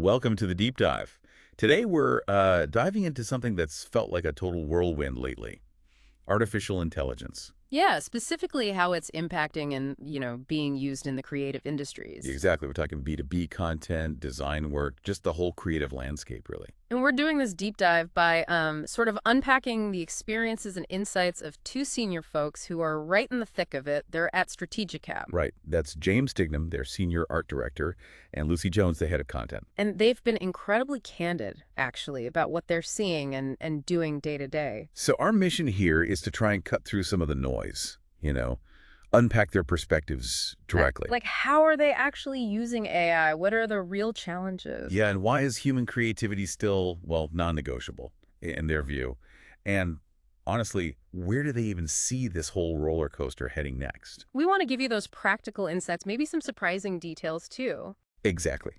Welcome to the deep dive. Today we're diving into something that's felt like a total whirlwind lately. Artificial intelligence. Yeah, specifically how it's impacting and, being used in the creative industries. Exactly. We're talking B2B content, design work, just the whole creative landscape, really. And we're doing this deep dive by sort of unpacking the experiences and insights of two senior folks who are right in the thick of it. They're at strategicabm. Right. That's James Dignam, their senior art director, and Lucy Jones, the head of content. And they've been incredibly candid, actually, about what they're seeing and doing day to day. So our mission here is to try and cut through some of the noise, unpack their perspectives directly. Like, how are they actually using AI? What are the real challenges? Yeah, and why is human creativity still, well, non-negotiable in their view? And honestly, where do they even see this whole roller coaster heading next? We want to give you those practical insights, maybe some surprising details, too. Exactly.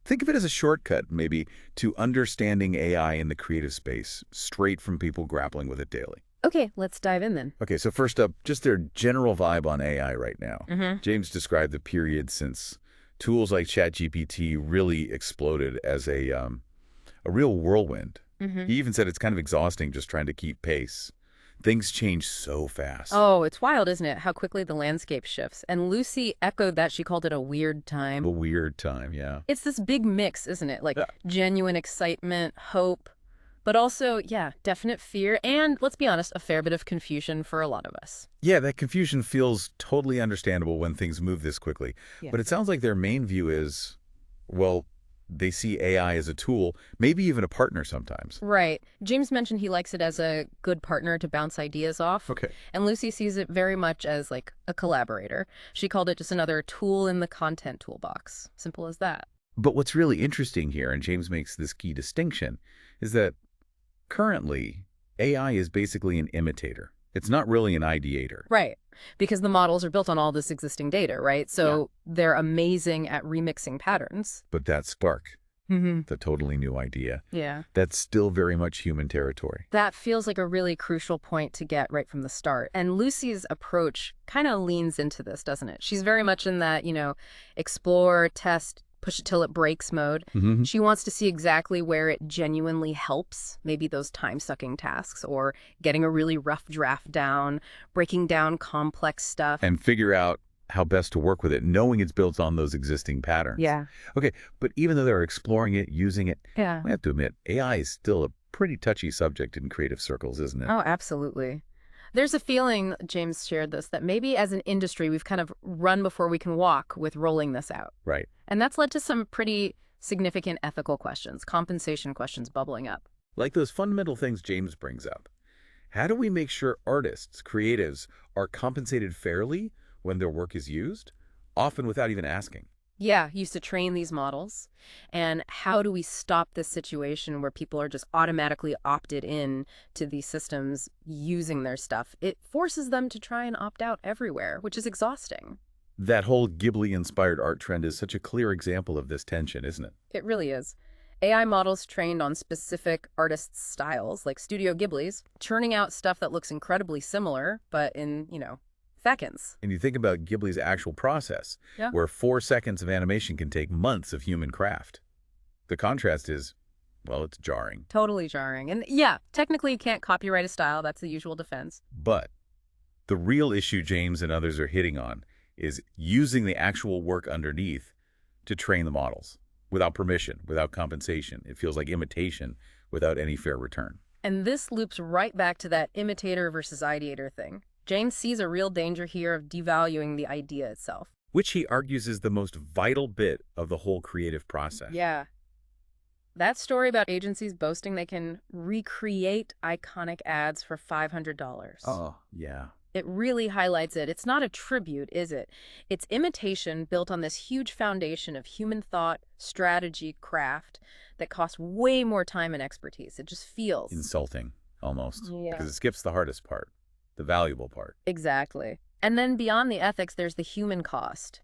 Think of it as a shortcut, maybe, to understanding AI in the creative space, straight from people grappling with it daily. Okay, let's dive in then. Okay, so first up, just their general vibe on AI right now. Mm-hmm. James described the period since tools like ChatGPT really exploded as a real whirlwind. Mm-hmm. He even said it's kind of exhausting just trying to keep pace. Things change so fast. Oh, it's wild, isn't it? How quickly the landscape shifts. And Lucy echoed that. She called it a weird time. A weird time, yeah. It's this big mix, isn't it? Like Yeah. genuine excitement, hope, but also, yeah, definite fear. And let's be honest, a fair bit of confusion for a lot of us. Yeah, that confusion feels totally understandable when things move this quickly. Yeah. But it sounds like their main view is, well, they see AI as a tool, maybe even a partner sometimes. Right. James mentioned he likes it as a good partner to bounce ideas off. Okay. And Lucy sees it very much as like a collaborator. She called it just another tool in the content toolbox. Simple as that. But what's really interesting here, and James makes this key distinction, is that currently, AI is basically an imitator. It's not really an ideator. Right. Because the models are built on all this existing data, right? So they're amazing at remixing patterns. But that spark, Mm-hmm. the totally new idea, Yeah. that's still very much human territory. That feels like a really crucial point to get right from the start. And Lucy's approach kind of leans into this, doesn't it? She's very much in that, explore, test, push it till it breaks mode. Mm-hmm. She wants to see exactly where it genuinely helps, maybe those time-sucking tasks or getting a really rough draft down, breaking down complex stuff. And figure out how best to work with it, knowing it's built on those existing patterns. Yeah. Okay, but even though they're exploring it, using it, Yeah. we have to admit, AI is still a pretty touchy subject in creative circles, isn't it? Oh, absolutely. There's a feeling, James shared this, that maybe as an industry, we've kind of run before we can walk with rolling this out. Right. And that's led to some pretty significant ethical questions, compensation questions bubbling up. Like those fundamental things James brings up. How do we make sure artists, creatives, are compensated fairly when their work is used, often without even asking? Yeah, used to train these models. And how do we stop this situation where people are just automatically opted in to these systems using their stuff? It forces them to try and opt out everywhere, which is exhausting. That whole Ghibli-inspired art trend is such a clear example of this tension, isn't it? It really is. AI models trained on specific artists' styles, like Studio Ghibli's, churning out stuff that looks incredibly similar, but in, seconds. And you think about Ghibli's actual process, Yeah. where 4 seconds of animation can take months of human craft. The contrast is, well, it's jarring. Totally jarring. And yeah, technically you can't copyright a style. That's the usual defense. But the real issue James and others are hitting on is using the actual work underneath to train the models without permission, without compensation. It feels like imitation without any fair return. And this loops right back to that imitator versus ideator thing. James sees a real danger here of devaluing the idea itself. Which he argues is the most vital bit of the whole creative process. Yeah. That story about agencies boasting they can recreate iconic ads for $500. Oh, yeah. It really highlights it. It's not a tribute, is it? It's imitation built on this huge foundation of human thought, strategy, craft that costs way more time and expertise. It just feels Insulting, almost. Yeah. Because it skips the hardest part, the valuable part. Exactly. And then beyond the ethics, there's the human cost.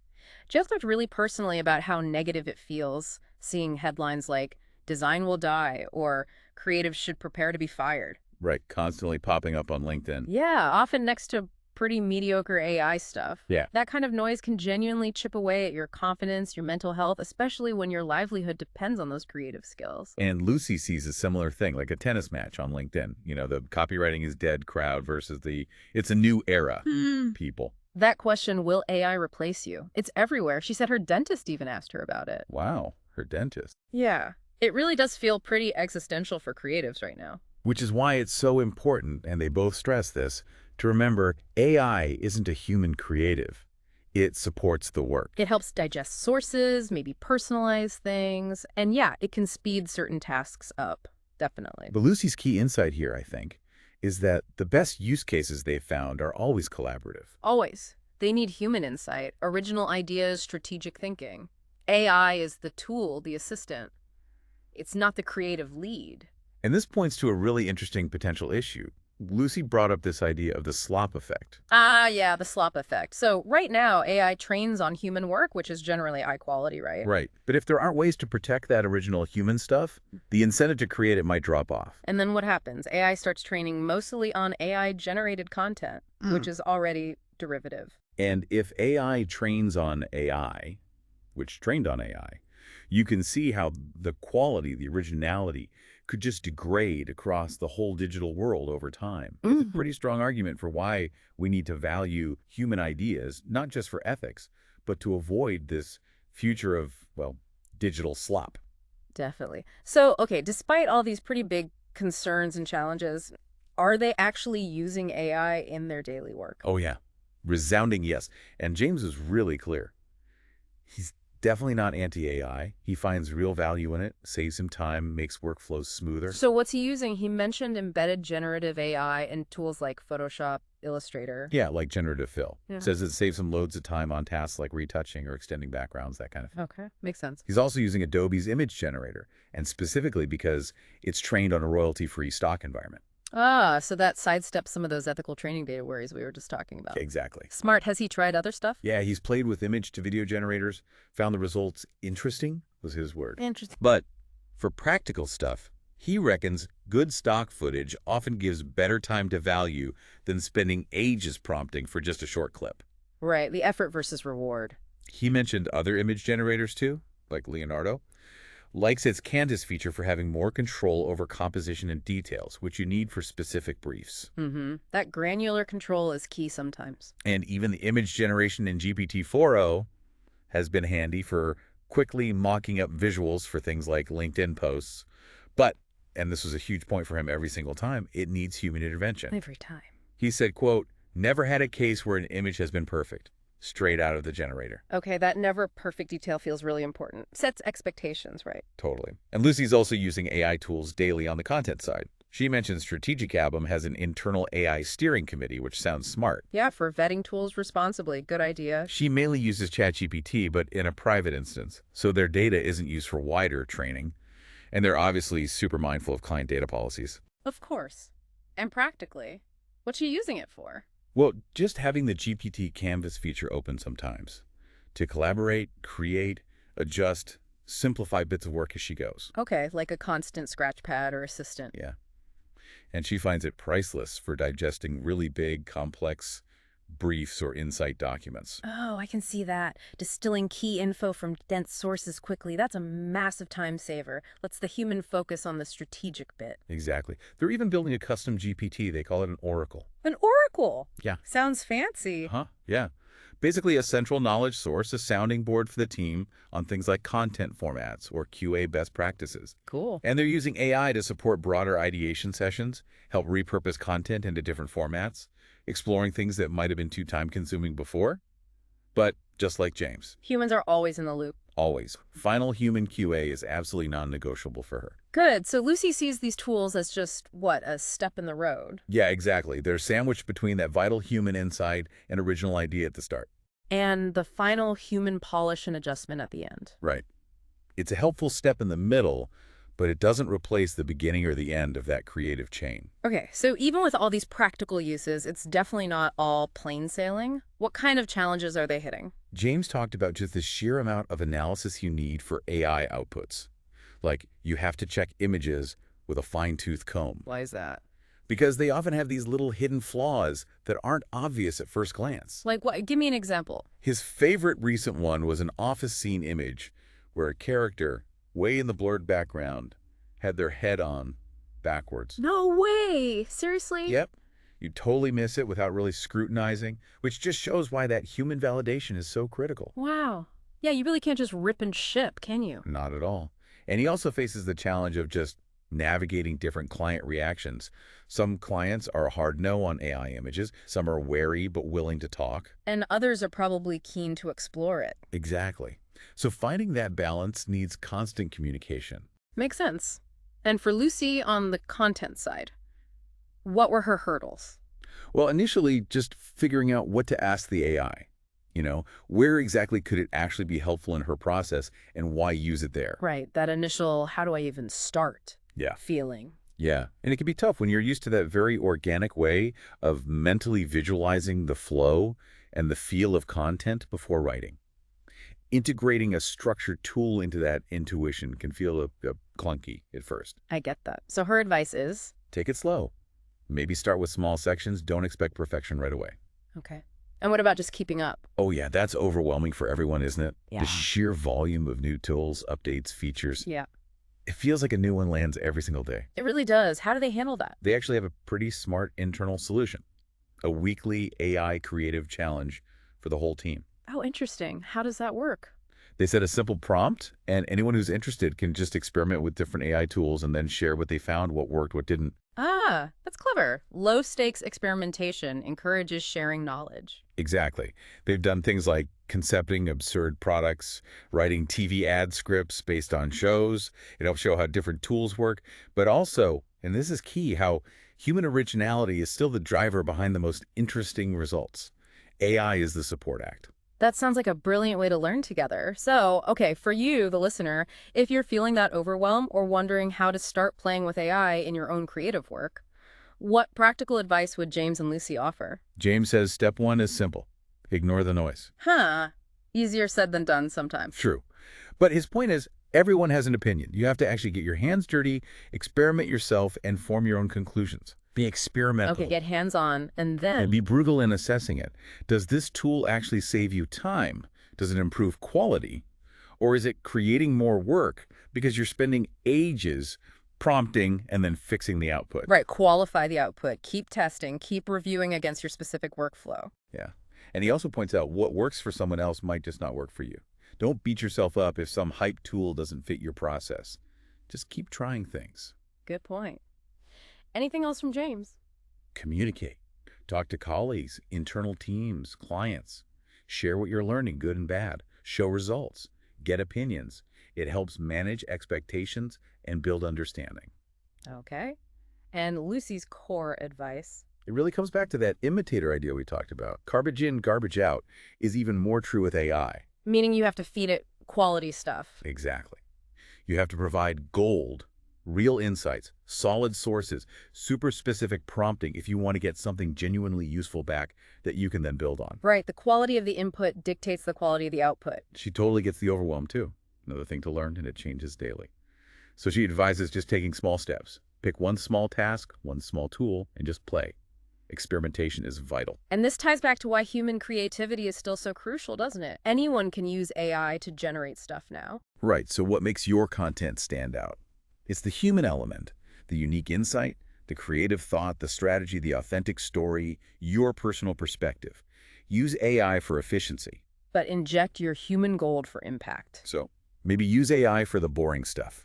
Jeff talked really personally about how negative it feels seeing headlines like, "Design will die," or "Creatives should prepare to be fired." Right, constantly popping up on LinkedIn. Yeah, often next to pretty mediocre AI stuff. Yeah. That kind of noise can genuinely chip away at your confidence, your mental health, especially when your livelihood depends on those creative skills. And Lucy sees a similar thing, like a tennis match on LinkedIn. The copywriting is dead crowd versus it's a new era people. That question, will AI replace you? It's everywhere. She said her dentist even asked her about it. Wow, her dentist. Yeah. It really does feel pretty existential for creatives right now. Which is why it's so important, and they both stress this, to remember AI isn't a human creative. It supports the work. It helps digest sources, maybe personalize things, and yeah, it can speed certain tasks up, definitely. But Lucy's key insight here, I think, is that the best use cases they've found are always collaborative. Always. They need human insight, original ideas, strategic thinking. AI is the tool, the assistant. It's not the creative lead. And this points to a really interesting potential issue. Lucy brought up this idea of the slop effect. Yeah, the slop effect. So right now, AI trains on human work, which is generally high quality, right? Right. But if there aren't ways to protect that original human stuff, the incentive to create it might drop off. And then what happens? AI starts training mostly on AI-generated content, which is already derivative. And if AI trains on AI, which trained on AI, you can see how the quality, the originality, could just degrade across the whole digital world over time. It's a pretty strong argument for why we need to value human ideas, not just for ethics, but to avoid this future of, digital slop. Definitely. So, okay, despite all these pretty big concerns and challenges, are they actually using AI in their daily work? Oh, yeah. Resounding yes. And James is really clear. He's definitely not anti-AI. He finds real value in it, saves him time, makes workflows smoother. So what's he using? He mentioned embedded generative AI and tools like Photoshop, Illustrator. Yeah, like generative fill. Yeah. Says it saves him loads of time on tasks like retouching or extending backgrounds, that kind of thing. Okay, makes sense. He's also using Adobe's image generator, and specifically because it's trained on a royalty-free stock environment. So that sidesteps some of those ethical training data worries we were just talking about. Exactly. Smart. Has he tried other stuff? Yeah, he's played with image-to-video generators, found the results interesting, was his word. Interesting. But for practical stuff, he reckons good stock footage often gives better time to value than spending ages prompting for just a short clip. Right, the effort versus reward. He mentioned other image generators too, like Leonardo. Likes its Canvas feature for having more control over composition and details, which you need for specific briefs. That granular control is key sometimes. And even the image generation in GPT-4o has been handy for quickly mocking up visuals for things like LinkedIn posts. But, and this was a huge point for him every single time, it needs human intervention. Every time. He said, quote, "Never had a case where an image has been perfect. Straight out of the generator." Okay, that never perfect detail feels really important. Sets expectations, right? Totally. And Lucy's also using AI tools daily on the content side. She mentioned strategicabm has an internal AI steering committee, which sounds smart. Yeah, for vetting tools responsibly. Good idea. She mainly uses ChatGPT, but in a private instance, so their data isn't used for wider training. And they're obviously super mindful of client data policies. Of course. And practically. What's she using it for? Well, just having the GPT Canvas feature open sometimes to collaborate, create, adjust, simplify bits of work as she goes. Okay, like a constant scratch pad or assistant. Yeah. And she finds it priceless for digesting really big, complex briefs or insight documents. Oh, I can see that. Distilling key info from dense sources quickly. That's a massive time saver. Lets the human focus on the strategic bit. Exactly. They're even building a custom GPT. They call it an oracle. An oracle? Yeah. Sounds fancy. Yeah. Basically a central knowledge source, a sounding board for the team on things like content formats or QA best practices. Cool. And they're using AI to support broader ideation sessions, help repurpose content into different formats, exploring things that might have been too time-consuming before. But just like James. Humans are always in the loop. Always. Final human QA is absolutely non-negotiable for her. Good. So Lucy sees these tools as just, a step in the road. Yeah, exactly. They're sandwiched between that vital human insight and original idea at the start. And the final human polish and adjustment at the end. Right. It's a helpful step in the middle, but it doesn't replace the beginning or the end of that creative chain. Okay, so even with all these practical uses, it's definitely not all plain sailing. What kind of challenges are they hitting? James talked about just the sheer amount of analysis you need for AI outputs. Like, you have to check images with a fine-tooth comb. Why is that? because they often have these little hidden flaws that aren't obvious at first glance. Like what? Give me an example. His favorite recent one was an office scene image where a character, way in the blurred background, had their head on backwards. No way! Seriously? Yep. You totally miss it without really scrutinizing, which just shows why that human validation is so critical. Wow. Yeah, you really can't just rip and ship, can you? Not at all. And he also faces the challenge of just navigating different client reactions. Some clients are a hard no on AI images. Some are wary but willing to talk. And others are probably keen to explore it. Exactly. So finding that balance needs constant communication. Makes sense. And for Lucy on the content side, what were her hurdles? Well, initially, just figuring out what to ask the AI. Where exactly could it actually be helpful in her process and why use it there? Right, that initial, how do I even start Yeah. feeling. Yeah. And it can be tough when you're used to that very organic way of mentally visualizing the flow and the feel of content before writing. Integrating a structured tool into that intuition can feel a clunky at first. I get that. So her advice is? Take it slow. Maybe start with small sections. Don't expect perfection right away. Okay. And what about just keeping up? Oh, yeah, that's overwhelming for everyone, isn't it? Yeah. The sheer volume of new tools, updates, features. Yeah, It feels like a new one lands every single day. it really does. How do they handle that? They actually have a pretty smart internal solution, a weekly AI creative challenge for the whole team. Oh, interesting. How does that work? They set a simple prompt, and anyone who's interested can just experiment with different AI tools and then share what they found, what worked, what didn't. Ah, that's clever. Low-stakes experimentation encourages sharing knowledge. Exactly. They've done things like concepting absurd products, writing TV ad scripts based on shows. It helps show how different tools work, but also, and this is key, how human originality is still the driver behind the most interesting results. AI is the support act. That sounds like a brilliant way to learn together. So, okay, for you, the listener, if you're feeling that overwhelm or wondering how to start playing with AI in your own creative work, what practical advice would James and Lucy offer? James says step one is simple. Ignore the noise. Huh. Easier said than done sometimes. True. But his point is, everyone has an opinion. You have to actually get your hands dirty, experiment yourself, and form your own conclusions. Be experimental. Okay, get hands-on, and then... And be brutal in assessing it. Does this tool actually save you time? Does it improve quality? Or is it creating more work because you're spending ages prompting and then fixing the output? Right, qualify the output. Keep testing. Keep reviewing against your specific workflow. Yeah. And he also points out what works for someone else might just not work for you. Don't beat yourself up if some hype tool doesn't fit your process. Just keep trying things. Good point. Anything else from James? Communicate. Talk to colleagues, internal teams, clients. Share what you're learning, good and bad. Show results. Get opinions. It helps manage expectations and build understanding. Okay. And Lucy's core advice? It really comes back to that imitator idea we talked about. Garbage in, garbage out is even more true with AI. Meaning you have to feed it quality stuff. Exactly. You have to provide gold, real insights, solid sources, super specific prompting if you want to get something genuinely useful back that you can then build on. Right. The quality of the input dictates the quality of the output. She totally gets the overwhelm too. Another thing to learn, and it changes daily. So she advises just taking small steps. Pick one small task, one small tool, and just play. Experimentation is vital. And this ties back to why human creativity is still so crucial, doesn't it? Anyone can use AI to generate stuff now. Right, so what makes your content stand out? It's the human element, the unique insight, the creative thought, the strategy, the authentic story, your personal perspective. Use AI for efficiency. But inject your human gold for impact. So maybe use AI for the boring stuff.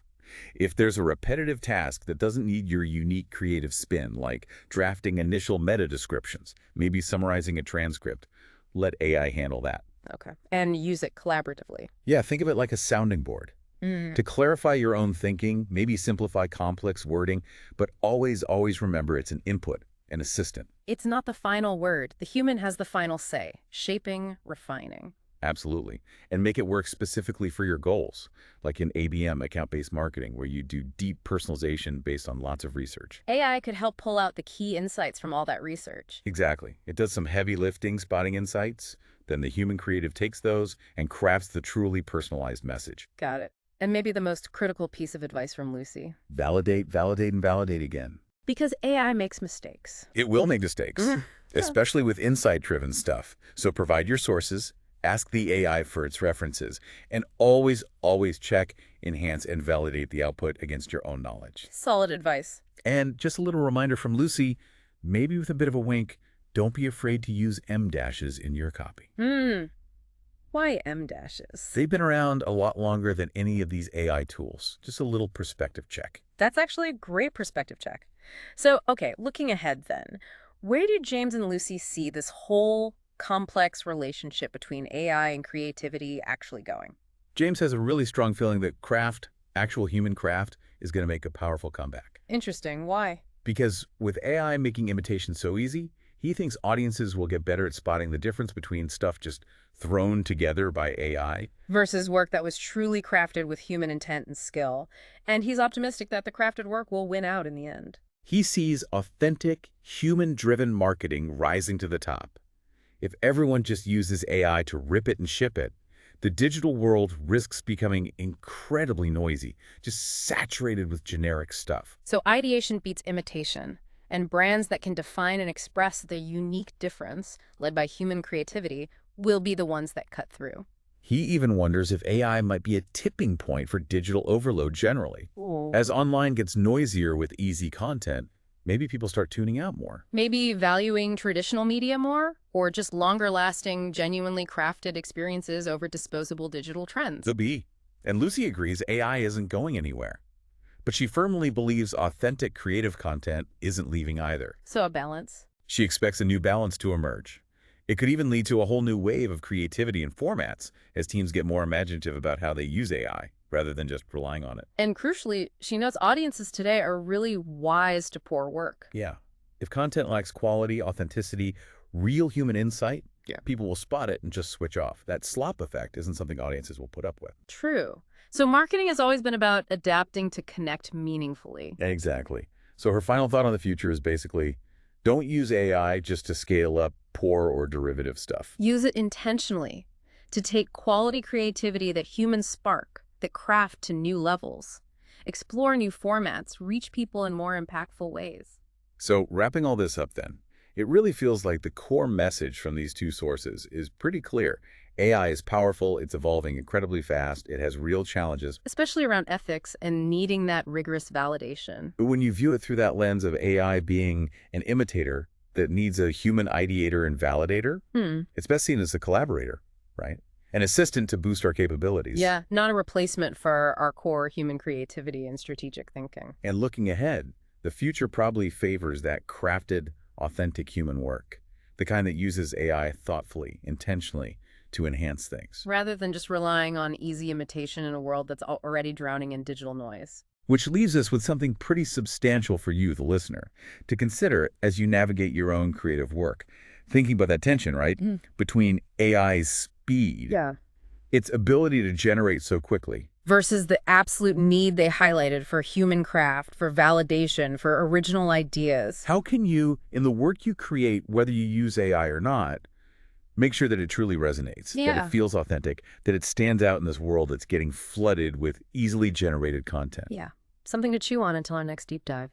If there's a repetitive task that doesn't need your unique creative spin, like drafting initial meta descriptions, maybe summarizing a transcript, let AI handle that. Okay. And use it collaboratively. Yeah, think of it like a sounding board. To clarify your own thinking, maybe simplify complex wording, but always remember it's an input, an assistant. It's not the final word. The human has the final say, shaping, refining. Absolutely. And make it work specifically for your goals, like in ABM, account-based marketing, where you do deep personalization based on lots of research. AI could help pull out the key insights from all that research. Exactly. It does some heavy lifting, spotting insights. Then the human creative takes those and crafts the truly personalized message. Got it. And maybe the most critical piece of advice from Lucy. Validate, validate, and validate again. Because AI makes mistakes. It will make mistakes, especially with insight-driven stuff. So provide your sources, ask the AI for its references, and always, always check, enhance, and validate the output against your own knowledge. Solid advice. And just a little reminder from Lucy, maybe with a bit of a wink, don't be afraid to use M dashes in your copy. Why M dashes? They've been around a lot longer than any of these AI tools. Just a little perspective check. That's actually a great perspective check. So, okay, looking ahead then, where do James and Lucy see this whole complex relationship between AI and creativity actually going? James has a really strong feeling that craft, actual human craft, is going to make a powerful comeback. Interesting. Why? Because with AI making imitation so easy, he thinks audiences will get better at spotting the difference between stuff just thrown together by AI versus work that was truly crafted with human intent and skill. And he's optimistic that the crafted work will win out in the end. He sees authentic, human-driven marketing rising to the top. If everyone just uses AI to rip it and ship it, the digital world risks becoming incredibly noisy, just saturated with generic stuff. So ideation beats imitation, and brands that can define and express their unique difference, led by human creativity, will be the ones that cut through. He even wonders if AI might be a tipping point for digital overload generally. Ooh. As online gets noisier with easy content, maybe people start tuning out more. Maybe valuing traditional media more, or just longer-lasting, genuinely crafted experiences over disposable digital trends. Could be. And Lucy agrees AI isn't going anywhere. But she firmly believes authentic creative content isn't leaving either. So a balance. She expects a new balance to emerge. It could even lead to a whole new wave of creativity and formats as teams get more imaginative about how they use AI, rather than just relying on it. And crucially, she knows audiences today are really wise to poor work. Yeah. If content lacks quality, authenticity, real human insight, people will spot it and just switch off. That slop effect isn't something audiences will put up with. True. So marketing has always been about adapting to connect meaningfully. Exactly. So her final thought on the future is basically, don't use AI just to scale up poor or derivative stuff. Use it intentionally to take quality creativity that humans spark, that craft to new levels, explore new formats, reach people in more impactful ways. So wrapping all this up then, it really feels like the core message from these two sources is pretty clear. AI is powerful, it's evolving incredibly fast, it has real challenges. Especially around ethics and needing that rigorous validation. But when you view it through that lens of AI being an imitator that needs a human ideator and validator, it's best seen as a collaborator, right? An assistant to boost our capabilities. Yeah, not a replacement for our core human creativity and strategic thinking. And looking ahead, the future probably favors that crafted, authentic human work, the kind that uses AI thoughtfully, intentionally, to enhance things. Rather than just relying on easy imitation in a world that's already drowning in digital noise. Which leaves us with something pretty substantial for you, the listener, to consider as you navigate your own creative work. Thinking about that tension, right? Between AI's speed, its ability to generate so quickly, versus the absolute need they highlighted for human craft, for validation, for original ideas. How can you, in the work you create, whether you use AI or not, make sure that it truly resonates, that it feels authentic, that it stands out in this world that's getting flooded with easily generated content? Yeah, something to chew on until our next deep dive.